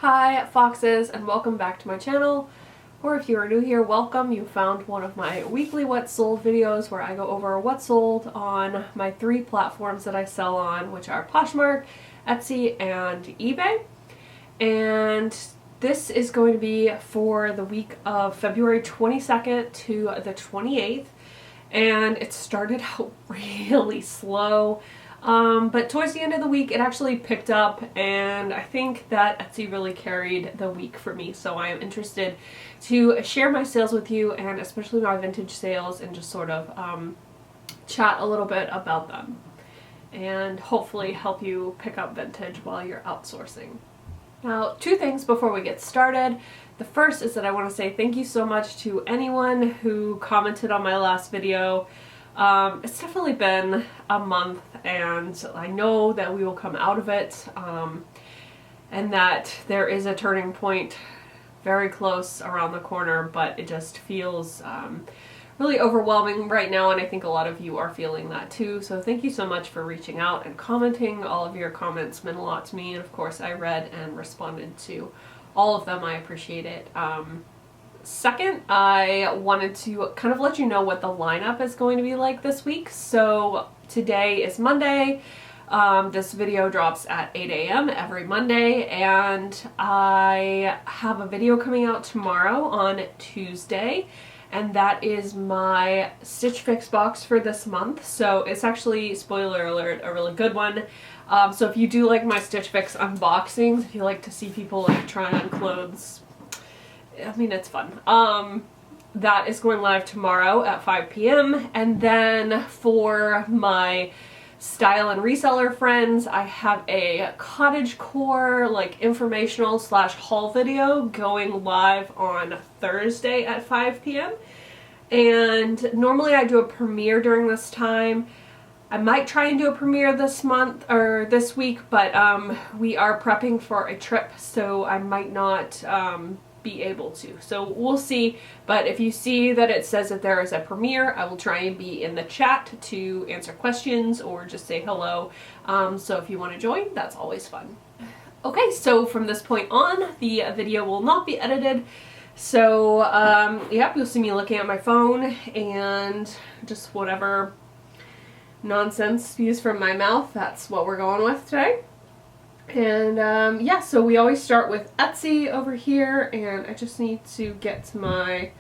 Hi Foxes, and welcome back to my channel. Or if you are new here, welcome. You found one of my weekly what sold videos where I go over what sold on my 3 platforms that I sell on, which are Poshmark, Etsy, and eBay. And this is going to be for the week of February 22nd to the 28th. And it started out really slow. But towards the end of the week it actually picked up, and I think that Etsy really carried the week for me, so I am interested to share my sales with you, and especially my vintage sales, and just sort of chat a little bit about them and hopefully help you pick up vintage while you're outsourcing. Now, 2 things before we get started. The first is that I want to say thank you so much to anyone who commented on my last video. It's definitely been a month, and I know that we will come out of it, and that there is a turning point very close around the corner, but it just feels really overwhelming right now, and I think a lot of you are feeling that too. So thank you so much for reaching out and commenting. All of your comments meant a lot to me, and of course I read and responded to all of them. I appreciate it. Second, I wanted to kind of let you know what the lineup is going to be like this week. So today is Monday. This video drops at 8 a.m. every Monday, and I have a video coming out tomorrow on Tuesday, and that is my Stitch Fix box for this month. So it's actually, spoiler alert, a really good one. So if you do like my Stitch Fix unboxings, if you like to see people like trying on clothes, I mean, it's fun. That is going live tomorrow at 5 p.m. And then for my style and reseller friends, I have a cottagecore like informational / haul video going live on Thursday at 5 p.m. And normally I do a premiere during this time. I might try and do a premiere this month or this week, but we are prepping for a trip, so I might not be able to. So we'll see, but if you see that it says that there is a premiere, I will try and be in the chat to answer questions or just say hello. So if you want to join, that's always fun. Okay, so from this point on, the video will not be edited. So yep, you'll see me looking at my phone and just whatever nonsense spews from my mouth, that's what we're going with today. And yeah, so we always start with Etsy over here, and I just need to get to my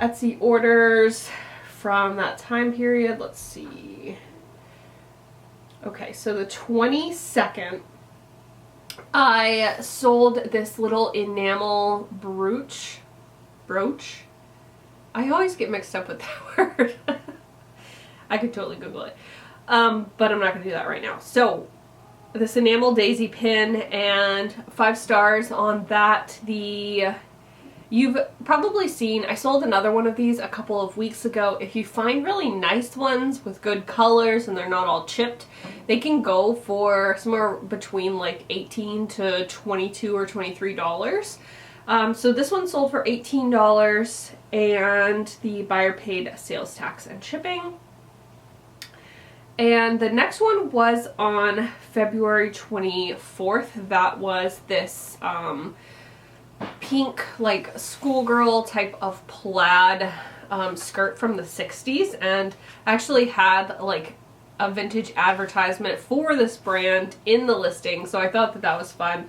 Etsy orders from that time period. Let's see. Okay, so the 22nd, I sold this little enamel brooch. I always get mixed up with that word. I could totally Google it, but I'm not going to do that right now. So this enamel daisy pin, and 5 stars on that. You've probably seen, I sold another one of these a couple of weeks ago. If you find really nice ones with good colors and they're not all chipped, they can go for somewhere between like $18 to $22 or $23. So this one sold for $18, and the buyer paid sales tax and shipping. And the next one was on February 24th. That was this pink, like, schoolgirl type of plaid skirt from the 60s. And I actually had, like, a vintage advertisement for this brand in the listing, so I thought that that was fun.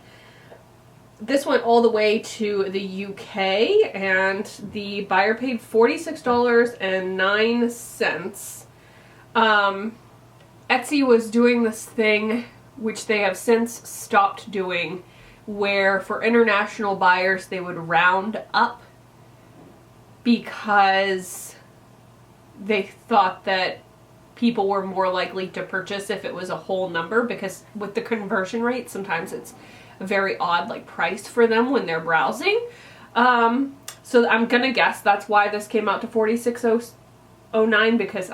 This went all the way to the UK, and the buyer paid $46.09. Etsy was doing this thing, which they have since stopped doing, where for international buyers they would round up because they thought that people were more likely to purchase if it was a whole number, because with the conversion rate sometimes it's a very odd like price for them when they're browsing. So I'm gonna guess that's why this came out to $46.09, because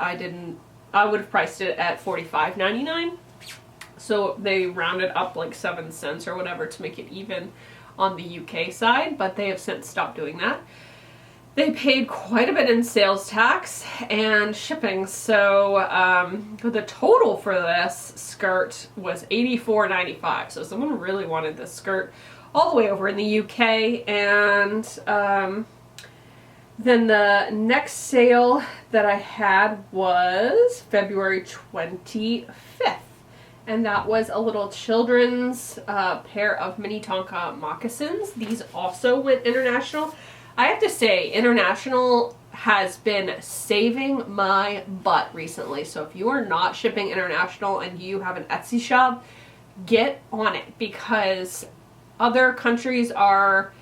I would have priced it at $45.99. So they rounded up like 7 cents or whatever to make it even on the UK side, but they have since stopped doing that. They paid quite a bit in sales tax and shipping, so the total for this skirt was $84.95. So someone really wanted this skirt. all the way over in the UK. And then the next sale that I had was February 25th. And that was a little children's pair of mini Tonka moccasins. These also went international. I have to say, international has been saving my butt recently. So if you are not shipping international and you have an Etsy shop, get on it, because other countries are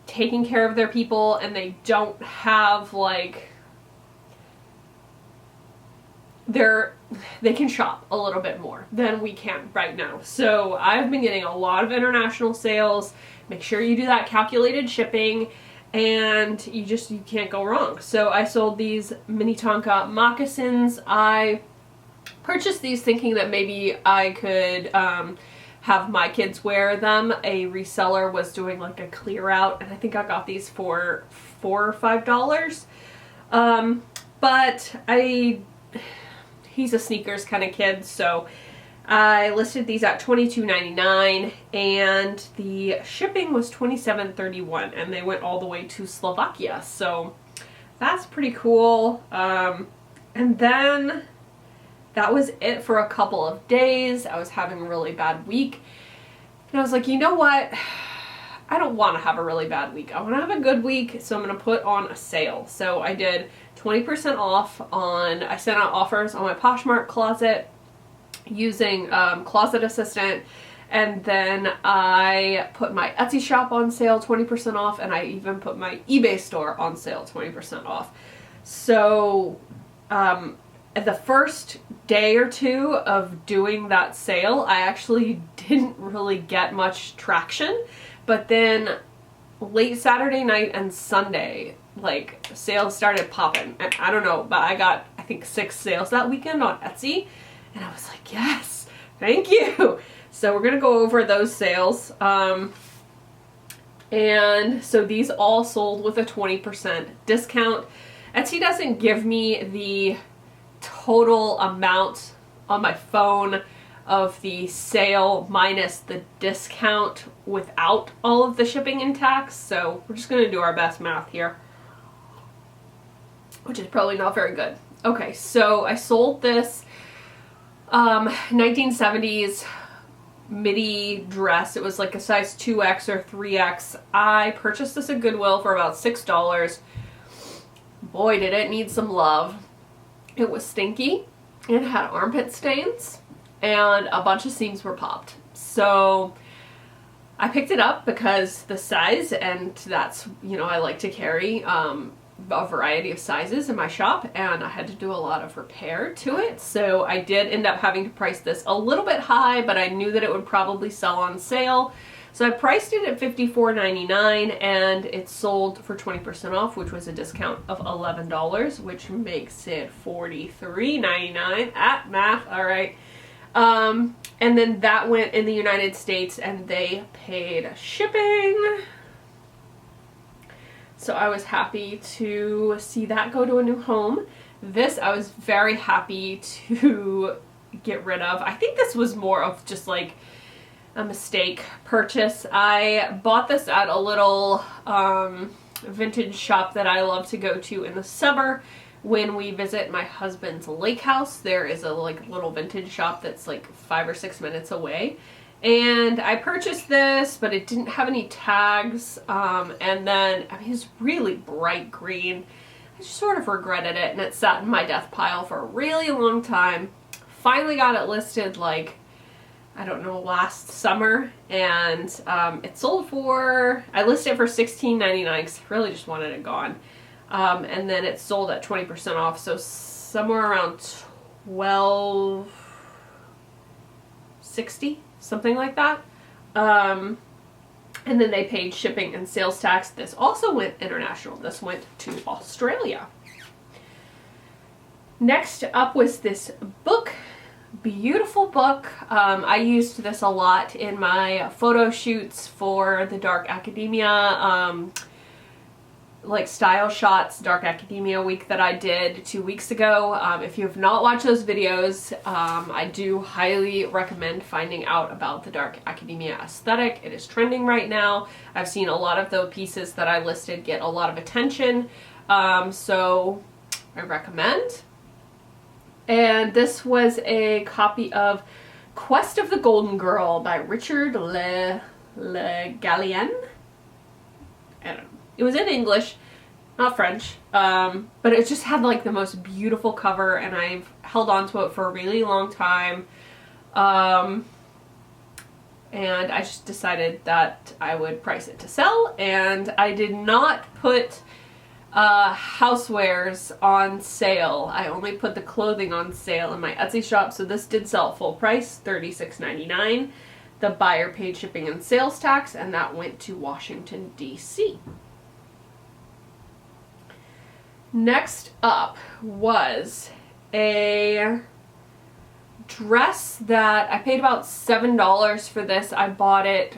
taking care of their people and they don't have like they can shop a little bit more than we can right now. So I've been getting a lot of international sales. Make sure you do that calculated shipping and you can't go wrong. So I sold these mini Tonka moccasins. I purchased these thinking that maybe I could have my kids wear them. A reseller was doing like a clear out, and I think I got these for $4 or $5. But he's a sneakers kind of kid, so I listed these at $22.99, and the shipping was $27.31, and they went all the way to Slovakia, so that's pretty cool. And then that was it for a couple of days. I was having a really bad week, and I was like, you know what? I don't want to have a really bad week. I want to have a good week, so I'm going to put on a sale. So I did 20% off I sent out offers on my Poshmark closet using Closet Assistant, and then I put my Etsy shop on sale 20% off, and I even put my eBay store on sale 20% off. So the first day or two of doing that sale, I actually didn't really get much traction, but then late Saturday night and Sunday, like, sales started popping, and I don't know, but I got, I think, 6 sales that weekend on Etsy, and I was like, yes, thank you. So we're gonna go over those sales, and so these all sold with a 20% discount. Etsy doesn't give me the total amount on my phone of the sale minus the discount without all of the shipping and tax, so we're just gonna do our best math here, which is probably not very good. Okay, so I sold this 1970s midi dress. It was like a size 2X or 3X. I purchased this at Goodwill for about $6. Boy, did it need some love. It was stinky. It had armpit stains, and a bunch of seams were popped. So I picked it up because the size, and that's, you know, I like to carry a variety of sizes in my shop, and I had to do a lot of repair to it. So I did end up having to price this a little bit high, but I knew that it would probably sell on sale. So I priced it at $54.99, and it sold for 20% off, which was a discount of $11, which makes it $43.99 at math. All right. And then that went in the United States, and they paid shipping. So I was happy to see that go to a new home. This I was very happy to get rid of. I think this was more of just like a mistake purchase. I bought this at a little vintage shop that I love to go to in the summer when we visit my husband's lake house. There is a like little vintage shop that's like 5 or 6 minutes away. And I purchased this, but it didn't have any tags, and then, I mean, it's really bright green. I just sort of regretted it, and it sat in my death pile for a really long time. Finally got it listed, like, I don't know, last summer, and it sold for, I listed it for $16.99 because I really just wanted it gone. And then it sold at 20% off, so somewhere around $12.60. Something like that. And then they paid shipping and sales tax. This also went international. This went to Australia. Next up was this book. Beautiful book. I used this a lot in my photo shoots for the Dark Academia like style shots Dark Academia week that I did 2 weeks ago. If you have not watched those videos, I do highly recommend finding out about the Dark Academia aesthetic. It is trending right now. I've seen a lot of the pieces that I listed get a lot of attention, so I recommend. And this was a copy of Quest of the Golden Girl by Richard Le Gallienne. I don't know. It was in English, not French, but it just had like the most beautiful cover, and I've held on to it for a really long time. And I just decided that I would price it to sell, and I did not put housewares on sale. I only put the clothing on sale in my Etsy shop, so this did sell at full price, $36.99. The buyer paid shipping and sales tax, and that went to Washington, D.C. Next up was a dress that I paid about $7 for this. I bought it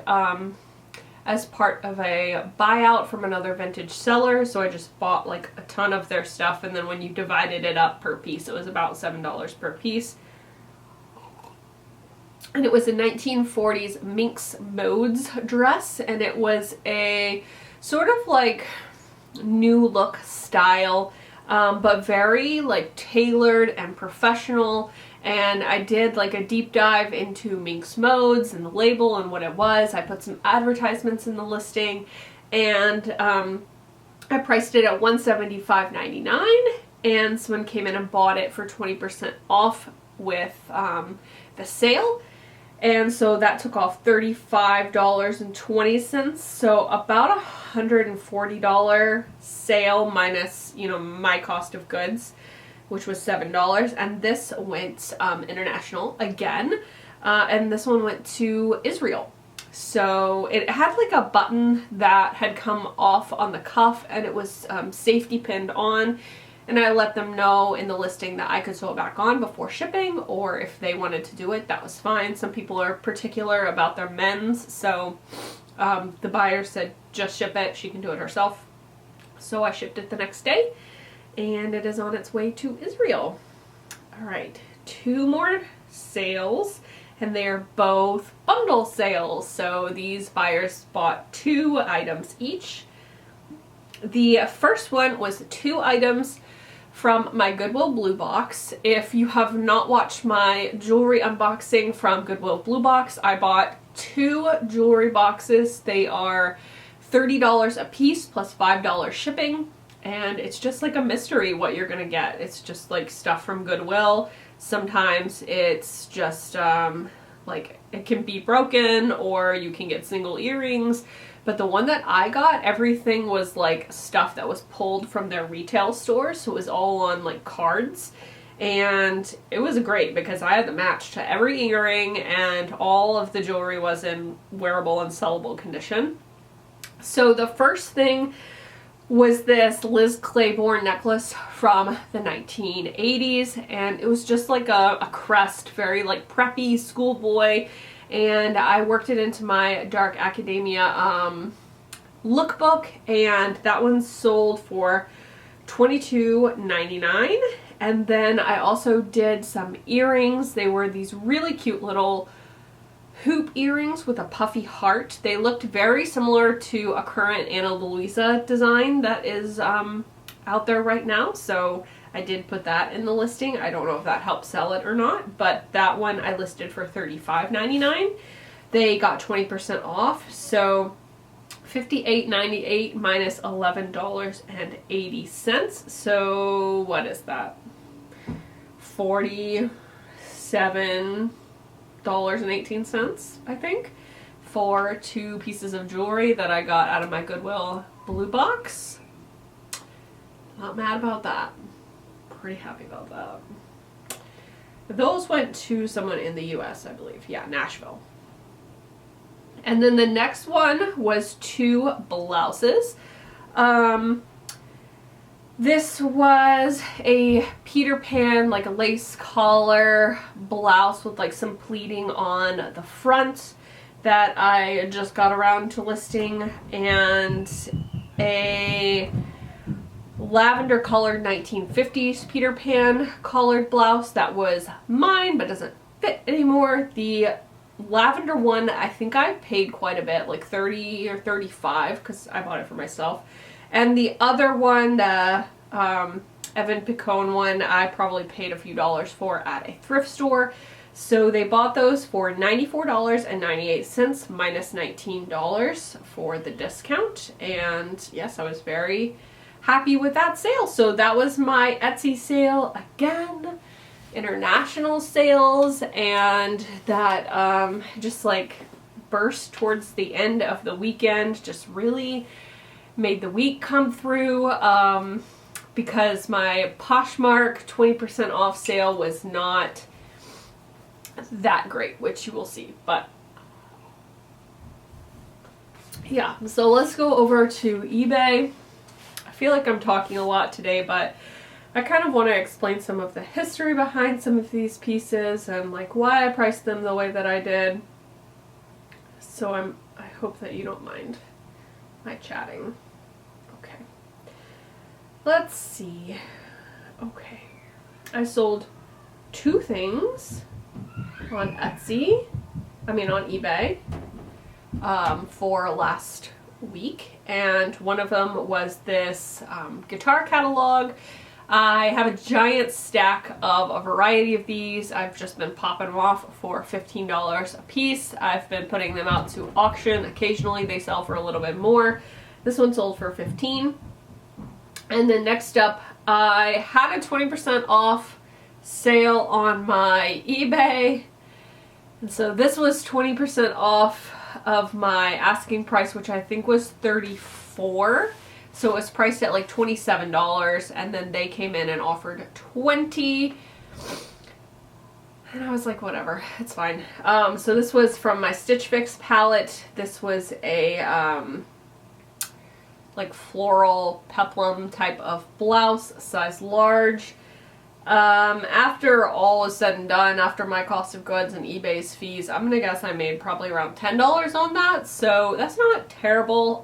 as part of a buyout from another vintage seller, so I just bought like a ton of their stuff, and then when you divided it up per piece, it was about $7 per piece. And it was a 1940s minx modes dress, and it was a sort of like new look style, but very like tailored and professional. And I did like a deep dive into minx modes and the label and what it was. I put some advertisements in the listing, and I priced it at $175.99, and someone came in and bought it for 20% off with the sale. And so that took off $35.20, so about $140 sale minus, you know, my cost of goods, which was $7. And this went international again, and this one went to Israel. So it had like a button that had come off on the cuff, and it was safety pinned on. And I let them know in the listing that I could sew it back on before shipping, or if they wanted to do it, that was fine. Some people are particular about their men's, so the buyer said just ship it, she can do it herself. So I shipped it the next day, and it is on its way to Israel. Alright, 2 more sales, and they are both bundle sales. So these buyers bought 2 items each. The first one was 2 items from my Goodwill Blue Box. If you have not watched my jewelry unboxing from Goodwill Blue Box, I bought 2 jewelry boxes. They are $30 a piece plus $5 shipping, and it's just like a mystery what you're gonna get. It's just like stuff from Goodwill. Sometimes it's just like it can be broken, or you can get single earrings. But the one that I got, everything was like stuff that was pulled from their retail store, so it was all on like cards. And it was great because I had the match to every earring, and all of the jewelry was in wearable and sellable condition. So the first thing was this Liz Claiborne necklace from the 1980s, and it was just like a crest, very like preppy schoolboy. And I worked it into my Dark Academia lookbook, and that one sold for $22.99. And then I also did some earrings. They were these really cute little hoop earrings with a puffy heart. They looked very similar to a current Ana Luisa design that is out there right now, so I did put that in the listing. I don't know if that helped sell it or not, but that one I listed for $35.99. They got 20% off, so $58.98 minus $11.80. So what is that? $47.18, I think, for 2 pieces of jewelry that I got out of my Goodwill Blue Box. Not mad about that. Pretty happy about that. Those went to someone in the US, I believe. Yeah, Nashville. And then the next one was 2 blouses. This was a Peter Pan, like a lace collar blouse with like some pleating on the front that I just got around to listing, and a lavender colored 1950s Peter Pan collared blouse that was mine but doesn't fit anymore. The lavender one, I think I paid quite a bit, like 30 or 35, because I bought it for myself. And the other one, the Evan Picone one, I probably paid a few dollars for at a thrift store. So they bought those for $94.98 minus $19 for the discount. And yes, I was very happy with that sale. So that was my Etsy sale again. International sales, and that just like burst towards the end of the weekend just really made the week come through, because my Poshmark 20% off sale was not that great, which you will see. But yeah, so let's go over to eBay. I feel like I'm talking a lot today, but I kind of want to explain some of the history behind some of these pieces and like why I priced them the way that I did. So I hope that you don't mind my chatting. Okay. Let's see. Okay. I sold 2 things on Etsy. On eBay for last week, and one of them was this guitar catalog. I have a giant stack of a variety of these. I've just been popping them off for $15 a piece. I've been putting them out to auction. Occasionally they sell for a little bit more. This one sold for $15. And then next up, I had a 20% off sale on my eBay. And so this was 20% off of my asking price, which I think was $34. So it was priced at like $27, and then they came in and offered $20. And I was like, whatever, it's fine. So this was from my Stitch Fix palette. This was a like floral peplum type of blouse, size large. After all is said and done, after my cost of goods and eBay's fees, I'm gonna guess I made probably around $10 on that, so that's not terrible.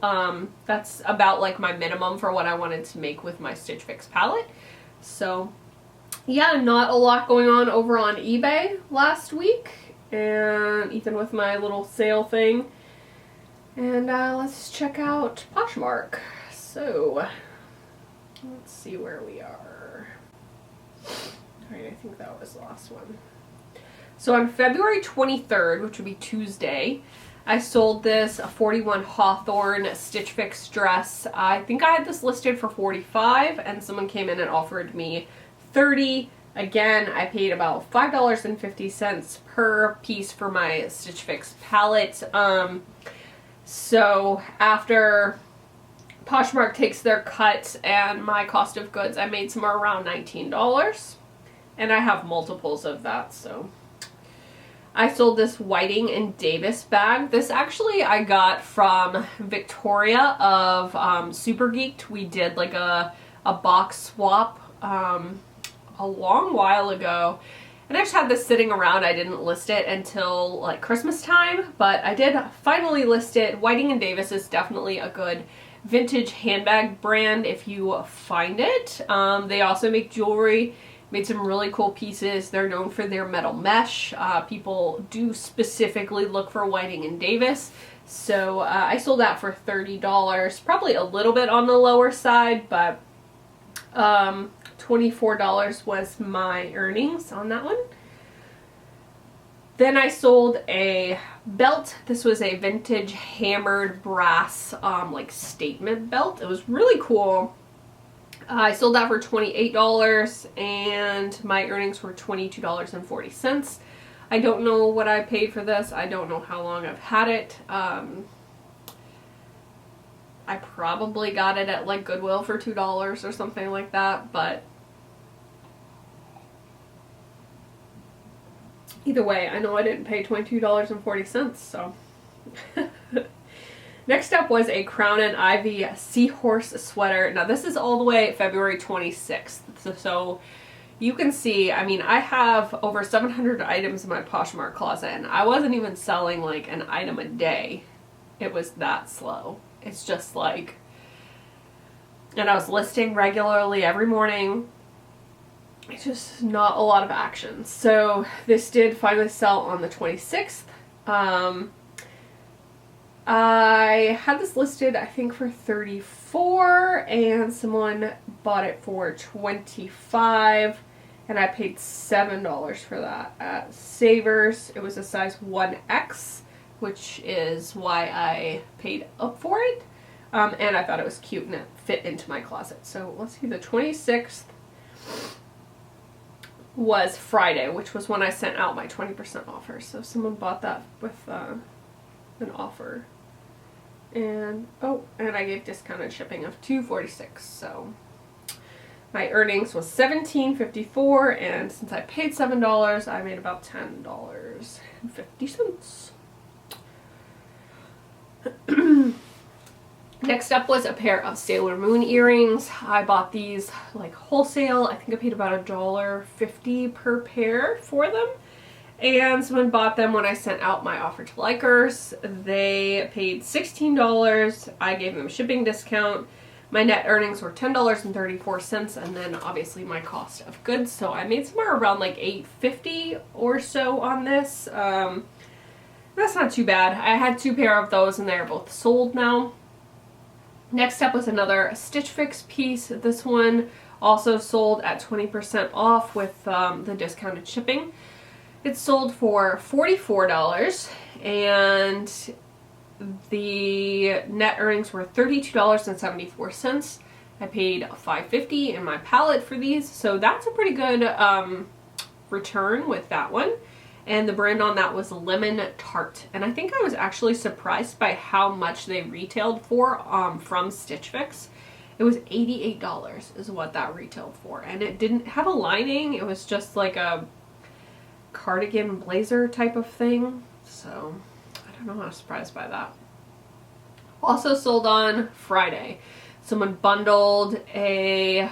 That's about like my minimum for what I wanted to make with my Stitch Fix palette. So yeah, not a lot going on over on eBay last week, and even with my little sale thing. And let's check out Poshmark. So let's see where we are. Alright, I think that was the last one. So on February 23rd, which would be Tuesday, I sold this 41 Hawthorne Stitch Fix dress. I think I had this listed for $45, and someone came in and offered me $30. Again, I paid about $5.50 per piece for my Stitch Fix palette. So after Poshmark takes their cut and my cost of goods, I made somewhere around $19. And I have multiples of that, so. I sold this Whiting and Davis bag. This actually I got from Victoria of Super Geeked. We did like a box swap a long while ago. And I just had this sitting around. I didn't list it until like Christmas time, but I did finally list it. Whiting and Davis is definitely a good vintage handbag brand if you find it. They also make jewelry. Made some really cool pieces. They're known for their metal mesh. People do specifically look for Whiting and Davis. So I sold that for $30. Probably a little bit on the lower side, but $24 was my earnings on that one. Then I sold a belt. This was a vintage hammered brass like statement belt. It was really cool. I sold that for $28, and my earnings were $22.40. I don't know what I paid for this. I don't know how long I've had it. I probably got it at like Goodwill for $2 or something like that, but either way, I know I didn't pay $22.40, so. Next up was a Crown and Ivy seahorse sweater. Now this is all the way February 26th. So you can see, I mean, I have over 700 items in my Poshmark closet, and I wasn't even selling like an item a day. It was that slow. It's just like, and I was listing regularly every morning. It's just not a lot of action. So this did finally sell on the 26th. I had this listed, I think, for $34, and someone bought it for $25, and I paid $7 for that at Savers. It was a size 1X, which is why I paid up for it. And I thought it was cute and it fit into my closet. So let's see, the 26th was Friday, which was when I sent out my 20% offer. So someone bought that with an offer. And I gave discounted shipping of $2.46. So my earnings was $17.54, and since I paid $7, I made about $10.50. Next up was a pair of Sailor Moon earrings. I bought these like wholesale. I think I paid about $1.50 per pair for them. And someone bought them when I sent out my offer to likers. They paid $16. I gave them a shipping discount. My net earnings were $10.34, and then obviously my cost of goods. So I made somewhere around like $8.50 or so on this. That's not too bad. I had 2 pair of those, and they're both sold now. Next up was another Stitch Fix piece. This one also sold at 20% off with the discounted shipping. It sold for $44, and the net earnings were $32.74. I paid $5.50 in my pallet for these, so that's a pretty good return with that one. And the brand on that was Lemon Tart, and I think I was actually surprised by how much they retailed for from Stitch Fix. It was $88 is what that retailed for, and it didn't have a lining. It was just like a cardigan blazer type of thing, so I don't know, I was surprised by that. Also sold on Friday, someone bundled a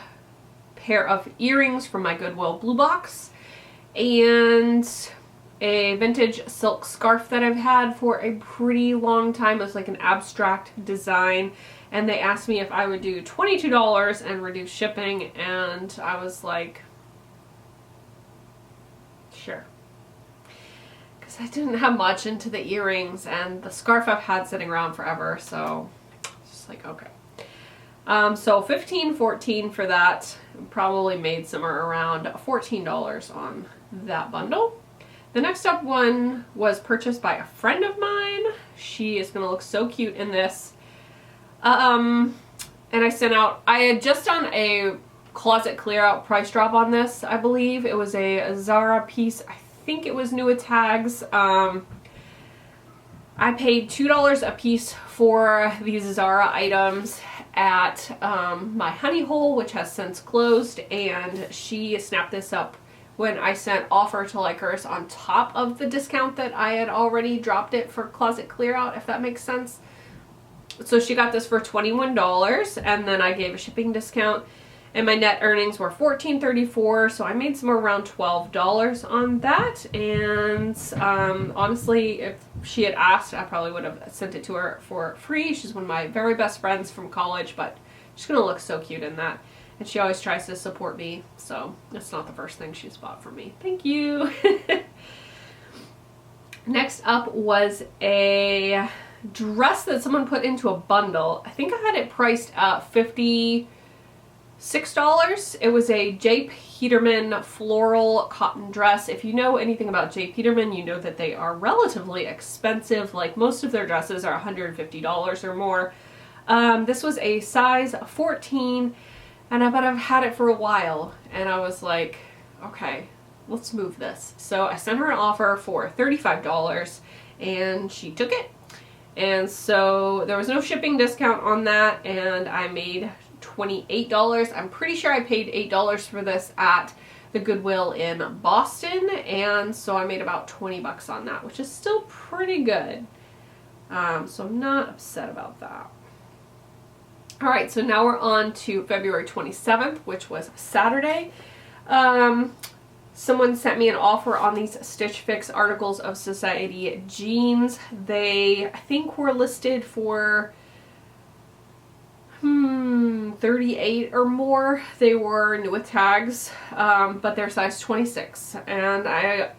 pair of earrings from my Goodwill Blue Box and a vintage silk scarf that I've had for a pretty long time. It was like an abstract design, and they asked me if I would do $22 and reduce shipping, and I was like, sure. Because I didn't have much into the earrings, and the scarf I've had sitting around forever, so it's just like, okay. So $14 for that. Probably made somewhere around $14 on that bundle. The next up one was purchased by a friend of mine. She is going to look so cute in this. And I sent out, I had just done a closet clear out price drop on this, I believe. It was a Zara piece. I think it was new with tags. I paid $2 a piece for these Zara items at my Honey Hole, which has since closed, and she snapped this up when I sent offer to likers on top of the discount that I had already dropped it for closet clear out, if that makes sense. So she got this for $21, and then I gave a shipping discount, and my net earnings were $14.34, so I made somewhere around $12 on that. And honestly, if she had asked, I probably would have sent it to her for free. She's one of my very best friends from college, but she's gonna look so cute in that. And she always tries to support me, so that's not the first thing she's bought from me. Thank you. Next up was a dress that someone put into a bundle. I think I had it priced at $56. It was a J. Peterman floral cotton dress. If you know anything about J. Peterman, you know that they are relatively expensive. Like, most of their dresses are $150 or more. This was a size 14, and I've had it for a while, and I was like, okay, let's move this. So I sent her an offer for $35, and she took it. And so there was no shipping discount on that, and I made $28. I'm pretty sure I paid $8 for this at the Goodwill in Boston, and so I made about 20 bucks on that, which is still pretty good. So I'm not upset about that. Alright, so now we're on to February 27th, which was Saturday. Someone sent me an offer on these Stitch Fix Articles of Society jeans. They, I think, were listed for 38 or more. They were new with tags, but they're size 26. And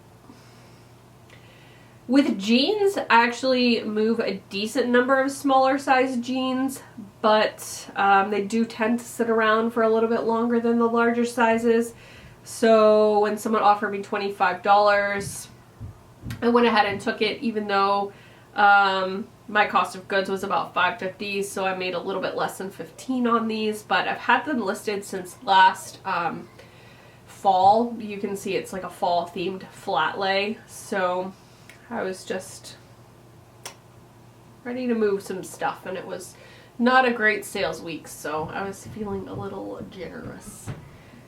with jeans, I actually move a decent number of smaller size jeans, but they do tend to sit around for a little bit longer than the larger sizes. So when someone offered me $25, I went ahead and took it, even though my cost of goods was about $5.50, so I made a little bit less than $15 on these. But I've had them listed since last fall. You can see it's like a fall themed flat lay, so I was just ready to move some stuff, and it was not a great sales week, so I was feeling a little generous.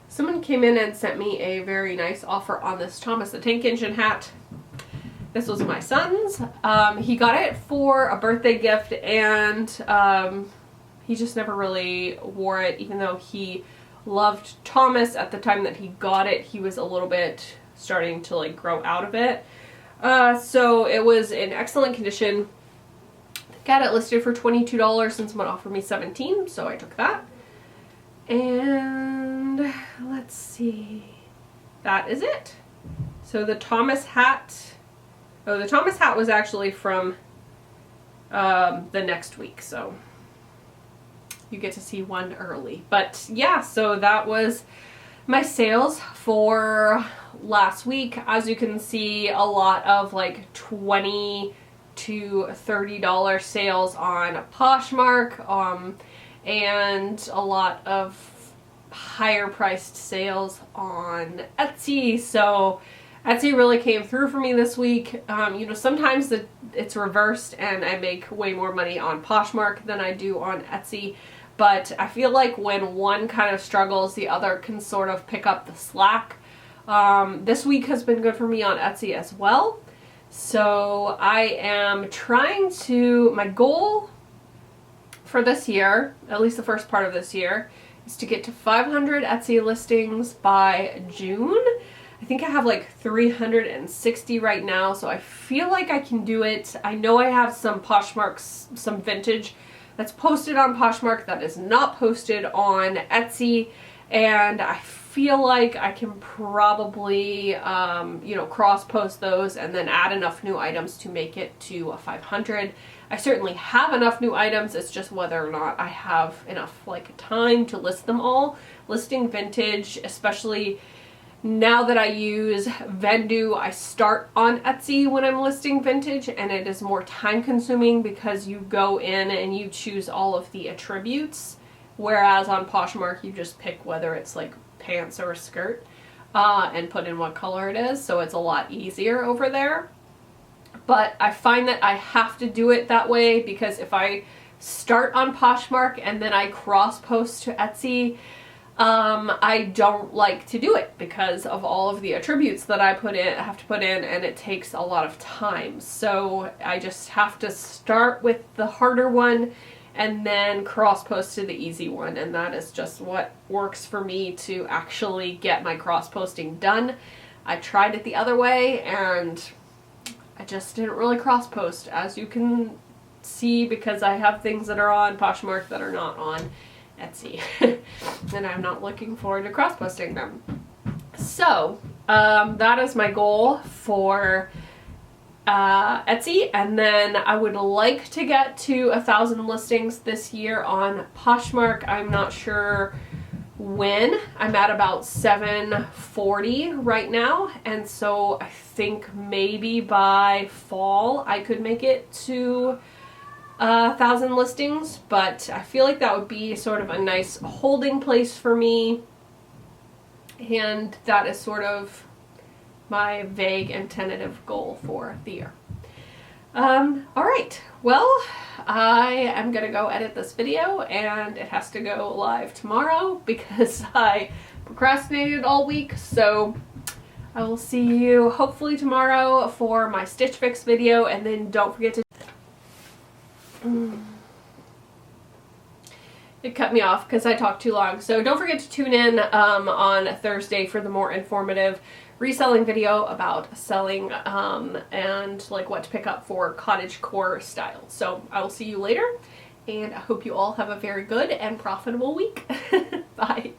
Someone came in and sent me a very nice offer on this Thomas the Tank Engine hat. This was my son's. He got it for a birthday gift, and he just never really wore it, even though he loved Thomas at the time that he got it. He was a little bit starting to like grow out of it. So it was in excellent condition. Got it listed for $22 and someone offered me $17, so I took that. And let's see, that is it. So the Thomas hat, the Thomas hat was actually from the next week, so you get to see one early. But yeah, so that was my sales for last week. As you can see, a lot of like $20 to $30 sales on Poshmark, and a lot of higher priced sales on Etsy. So Etsy really came through for me this week. You know, sometimes it's reversed and I make way more money on Poshmark than I do on Etsy. But I feel like when one kind of struggles, the other can sort of pick up the slack. This week has been good for me on Etsy as well. So I am trying to, my goal for this year, at least the first part of this year, is to get to 500 Etsy listings by June. I think I have like 360 right now, so I feel like I can do it. I know I have some Poshmarks, some vintage that's posted on Poshmark that is not posted on Etsy, and I feel like I can probably, you know, cross-post those and then add enough new items to make it to a 500. I certainly have enough new items, it's just whether or not I have enough like time to list them all. Listing vintage, especially now that I use Vendoo, I start on Etsy when I'm listing vintage, and it is more time consuming because you go in and you choose all of the attributes, whereas on Poshmark you just pick whether it's like pants or a skirt and put in what color it is, so it's a lot easier over there. But I find that I have to do it that way because if I start on Poshmark and then I cross post to Etsy, I don't like to do it because of all of the attributes that I have to put in, and it takes a lot of time. So I just have to start with the harder one and then cross post to the easy one, and that is just what works for me to actually get my cross posting done. I tried it the other way and I just didn't really cross post, as you can see, because I have things that are on Poshmark that are not on Etsy and I'm not looking forward to cross posting them. So that is my goal for Etsy, and then I would like to get to 1,000 listings this year on Poshmark. I'm not sure when. I'm at about 740 right now, and so I think maybe by fall I could make it to 1,000 listings, but I feel like that would be sort of a nice holding place for me, and that is sort of my vague and tentative goal for the year. Alright, well, I am gonna go edit this video, and it has to go live tomorrow because I procrastinated all week, so I will see you hopefully tomorrow for my Stitch Fix video, and then don't forget to It cut me off because I talked too long. So don't forget to tune in on Thursday for the more informative reselling video about selling and like what to pick up for cottagecore style. So I will see you later, and I hope you all have a very good and profitable week. Bye.